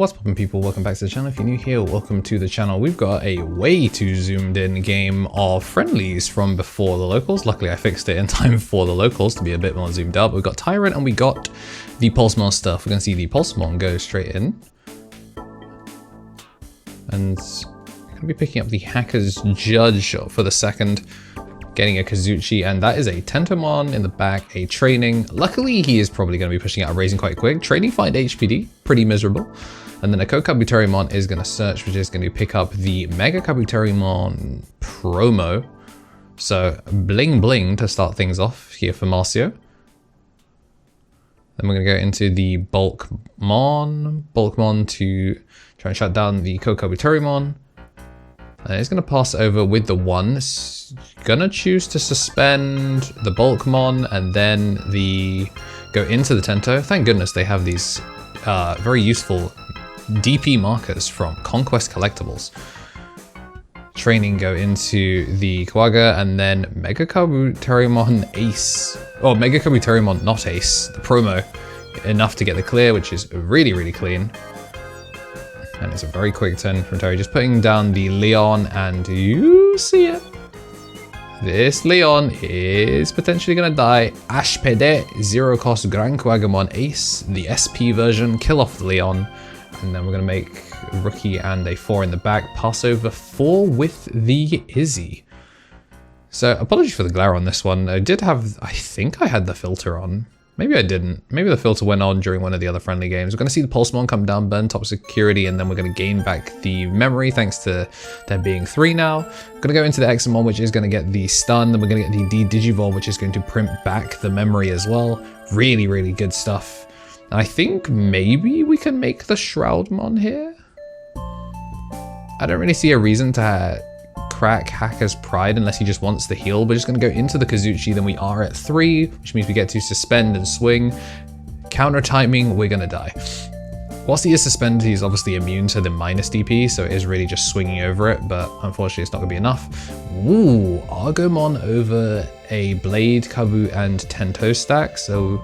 What's poppin' people, welcome back to the channel. If you're new here, welcome to the channel. We've got a way too zoomed in game of friendlies from before the locals. Luckily I fixed it in time for the locals to be a bit more zoomed up. We've got Tyrant and we got the Pulsemon stuff. We're gonna see the Pulsemon go straight in. And we're gonna be picking up the Hacker's Judge for the second. Getting a Kazuchi, and that is a Tentomon in the back, a training. Luckily he is probably gonna be pushing out a raising quite quick. Training find HPD, pretty miserable. And then a KnTElixar is going to search, which is going to pick up the KnTElixar promo. So bling bling to start things off here for Marcio. Then we're going to go into the Bulkmon to try and shut down the KnTElixar. And it's going to pass over with the one. It's going to choose to suspend the Bulkmon and then go into the Tento. Thank goodness they have these very useful DP markers from Conquest Collectibles. Training go into the Quagga and then KnTElixar Ace. Oh, KnTElixar not Ace, the promo. Enough to get the clear, which is really, really clean. And it's a very quick turn from Terry. Just putting down the Leon and you see it. This Leon is potentially going to die. Ashpede, 0 cost Grand Quaggamon Ace, the SP version, kill off the Leon. And then we're going to make Rookie and a 4 in the back. Pass over 4 with the Izzy. So apologies for the glare on this one. I think I had the filter on. Maybe I didn't. Maybe the filter went on during one of the other friendly games. We're going to see the Pulsemon come down, burn top security, and then we're going to gain back the memory thanks to there being 3 now. We're going to go into the Examon, which is going to get the stun. Then we're going to get the Digivolve, which is going to print back the memory as well. Really, really good stuff. I think maybe we can make the Shroudmon here. I don't really see a reason to crack Hacker's Pride unless he just wants the heal. We're just going to go into the Kazuchi, then we are at 3, which means we get to suspend and swing. Counter timing, we're going to die. Whilst he is suspended, he's obviously immune to the minus DP, so it is really just swinging over it, but unfortunately it's not going to be enough. Ooh, Argomon over a Blade, Kabu, and Tento stack, so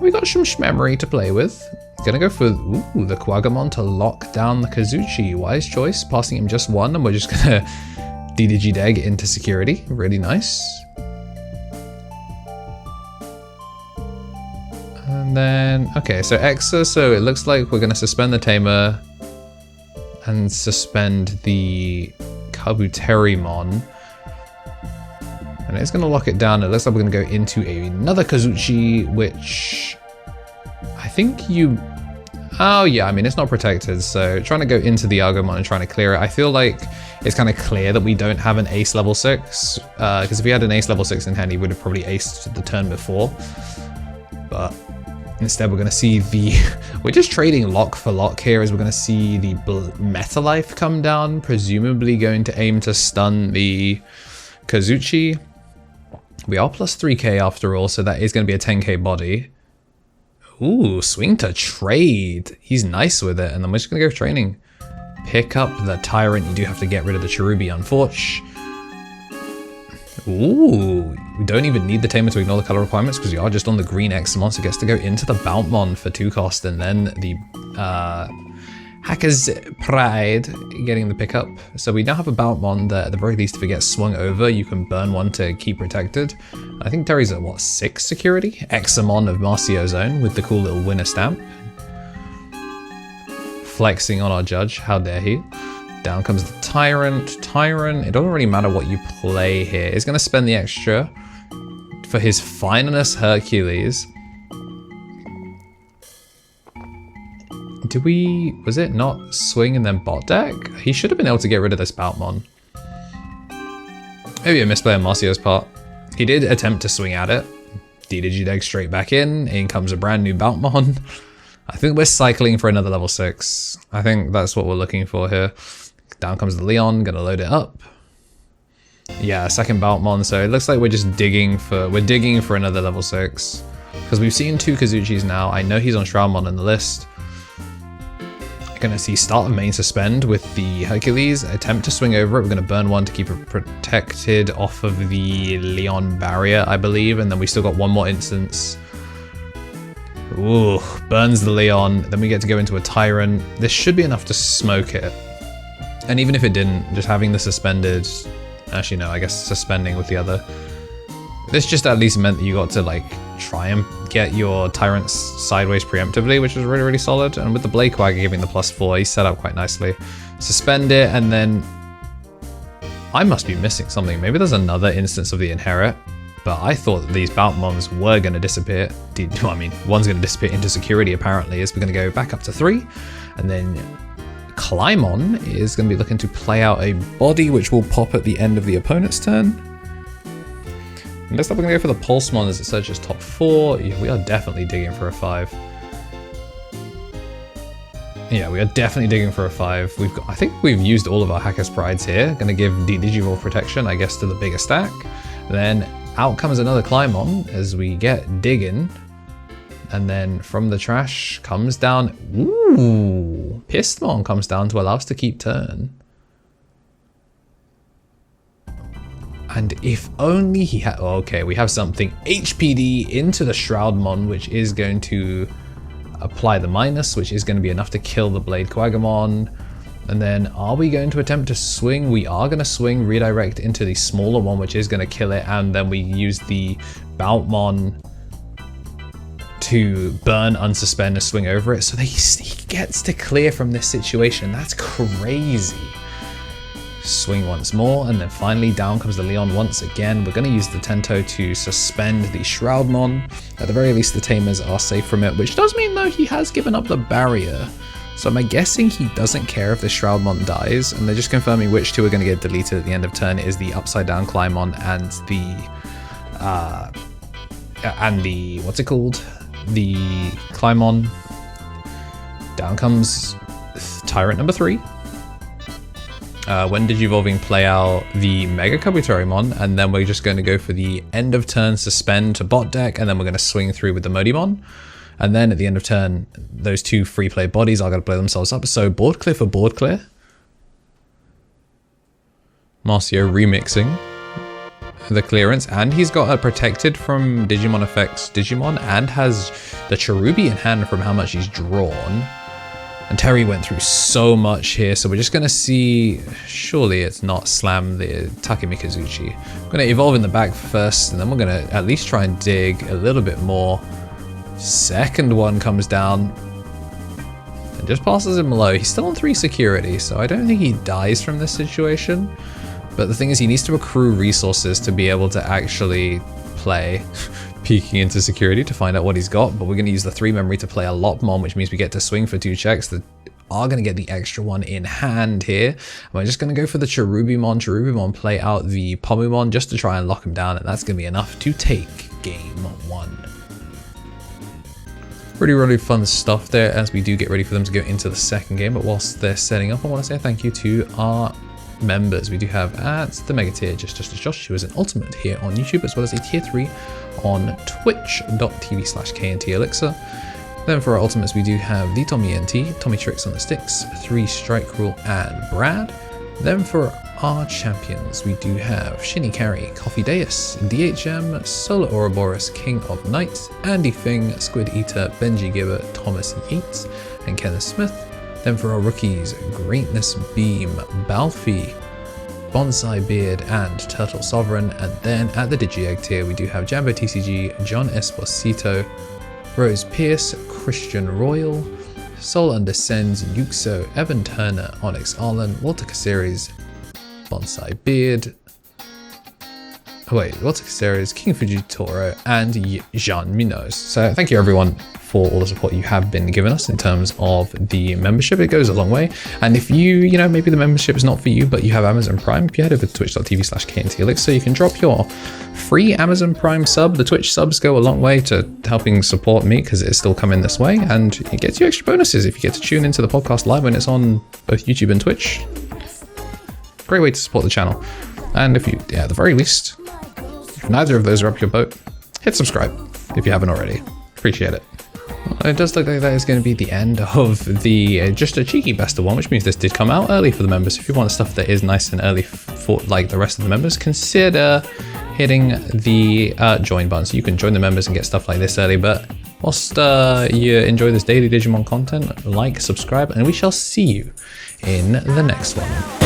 we got some memory to play with. Gonna go for the Quaggamon to lock down the Kazuchi. Wise choice, passing him just 1, and we're just gonna DDG-Deg into security. Really nice. And then, okay, so Exa, so it looks like we're gonna suspend the Tamer and suspend the Kabuterimon. And it's going to lock it down. It looks like we're going to go into another Kazuchi, which I think oh yeah, I mean, it's not protected. So trying to go into the Argomon and trying to clear it. I feel like it's kind of clear that we don't have an ace level 6. Because if we had an ace level 6 in hand, he would have probably aced the turn before. But instead, we're going to see we're just trading lock for lock here as we're going to see the Meta Life come down. Presumably going to aim to stun the Kazuchi. We are plus 3k after all, so that is going to be a 10k body. Ooh, swing to trade. He's nice with it, and then we're just going to go training. Pick up the Tyrant. You do have to get rid of the Cherubi, unfortunately. Ooh, we don't even need the Tamer to ignore the color requirements because we are just on the green Examon, so gets to go into the Boutmon for 2 cost, and then the Hacker's Pride getting the pickup. So we now have a Boutmon that at the very least if it gets swung over, you can burn 1 to keep protected. I think Terry's at what, 6 security? Examon of Marcio's own with the cool little winner stamp. Flexing on our judge, how dare he. Down comes the Tyrant. It doesn't really matter what you play here. He's going to spend the extra for his Fineness Hercules. Was it not swing and then bot deck? He should have been able to get rid of this Boutmon. Maybe a misplay on Marcio's part. He did attempt to swing at it. DDG-Deg straight back in comes a brand new Boutmon. I think we're cycling for another level 6. I think that's what we're looking for here. Down comes the Leon, gonna load it up. Yeah, second Boutmon, so it looks like we're just digging for another level 6. Because we've seen 2 Kazuchis now. I know he's on Shroudmon in the list. Gonna see start of main suspend with the Hercules, attempt to swing over it. We're gonna burn 1 to keep it protected off of the Leon barrier, I believe, and then we still got 1 more instance Ooh, burns the Leon. Then we get to go into a Tyrant. This should be enough to smoke it. And even if it didn't, just having the suspended... Actually, no, I guess suspending with the other. This just at least meant that you got to, like, try and get your Tyrants sideways preemptively, which was really, really solid. And with the Blade Quagga giving the +4, he's set up quite nicely. Suspend it, and then... I must be missing something. Maybe there's another instance of the Inherit. But I thought that these Baltmons were going to disappear. I mean, one's going to disappear into security, apparently, as we're going to go back up to 3. And then Clymon is going to be looking to play out a body, which will pop at the end of the opponent's turn. And next up, we're going to go for the Pulsemon as it searches top 4. Yeah, we are definitely digging for a 5. Yeah, we are definitely digging for a 5. I think we've used all of our Hacker's Prides here. Going to give Digivolve protection, I guess, to the bigger stack. Then out comes another Clymon as we get digging. And then from the trash comes down... Ooh! Pissmon comes down to allow us to keep turn. And if only he had... Oh, okay, we have something. HPD into the Shroudmon, which is going to apply the minus, which is going to be enough to kill the Blade Quaggamon. And then are we going to attempt to swing? We are going to swing, redirect into the smaller one, which is going to kill it. And then we use the Baltmon to burn, unsuspend, and swing over it. So he gets to clear from this situation. That's crazy. Swing once more. And then finally down comes the Leon once again. We're going to use the Tento to suspend the Shroudmon. At the very least, the Tamers are safe from it, which does mean, though, he has given up the barrier. So am I guessing he doesn't care if the Shroudmon dies, and they're just confirming which two are going to get deleted at the end of turn is the upside down Clymon and the what's it called? The Clymon. Down comes Tyrant number 3. When Digivolving play out the Mega Kabuterimon, and then we're just going to go for the end of turn suspend to bot deck, and then we're going to swing through with the Modimon. And then at the end of turn, those two free play bodies are going to blow themselves up. So board clear for board clear. Marcio remixing the clearance. And he's got a protected from Digimon effects Digimon and has the Cherubi in hand from how much he's drawn. And Terry went through so much here. So we're just going to see, surely it's not slam the Takemikazuchi. We're going to evolve in the back first, and then we're going to at least try and dig a little bit more. Second one comes down and just passes him low. He's still on 3 security, so I don't think he dies from this situation. But the thing is, he needs to accrue resources to be able to actually play peeking into security to find out what he's got. But we're going to use the 3 memory to play a Lopmon, which means we get to swing for 2 checks that are going to get the extra one in hand here. And we're just going to go for the Cherubimon play out the Pomumon just to try and lock him down, and that's going to be enough to take game 1. Really, really fun stuff there as we do get ready for them to go into the second game. But whilst they're setting up, I want to say thank you to our members. We do have at the Mega Tier, Just Josh, who is an Ultimate here on YouTube, as well as a Tier 3 on twitch.tv/KnTElixar. Then for our Ultimates, we do have the Tommy NT, Tommy Tricks on the Sticks, 3 Strike Rule, and Brad. Then for our champions, we do have Shinny Carry, Coffee Deus, DHM, Solar Ouroboros, King of Knights, Andy Fing, Squid Eater, Benji Gibber, Thomas Yates, and Kenneth Smith. Then for our rookies, Greatness Beam, Balfi, Bonsai Beard, and Turtle Sovereign. And then at the Digi-Egg tier, we do have Jambo TCG, John Esposito, Rose Pierce, Christian Royal, Soul Undescends, Yuxo, Evan Turner, Onyx Arlen, Walter Caceres, Bonsai Beard, Walter Caceres, King Fujitoro, and Jean Minos. So thank you everyone for all the support you have been giving us in terms of the membership. It goes a long way. And if you know, maybe the membership is not for you, but you have Amazon Prime, if you head over to twitch.tv/KnTElixar, you can drop your free Amazon Prime sub. The Twitch subs go a long way to helping support me because it's still coming this way, and it gets you extra bonuses if you get to tune into the podcast live when it's on both YouTube and Twitch. Great way to support the channel. And if you, at the very least, if neither of those are up your boat, hit subscribe if you haven't already. Appreciate it. Well, it does look like that is going to be the end of the just a cheeky best of one, which means this did come out early for the members. If you want stuff that is nice and early for like the rest of the members, consider hitting the join button so you can join the members and get stuff like this early. But Whilst you enjoy this daily Digimon content, like, subscribe, and we shall see you in the next one.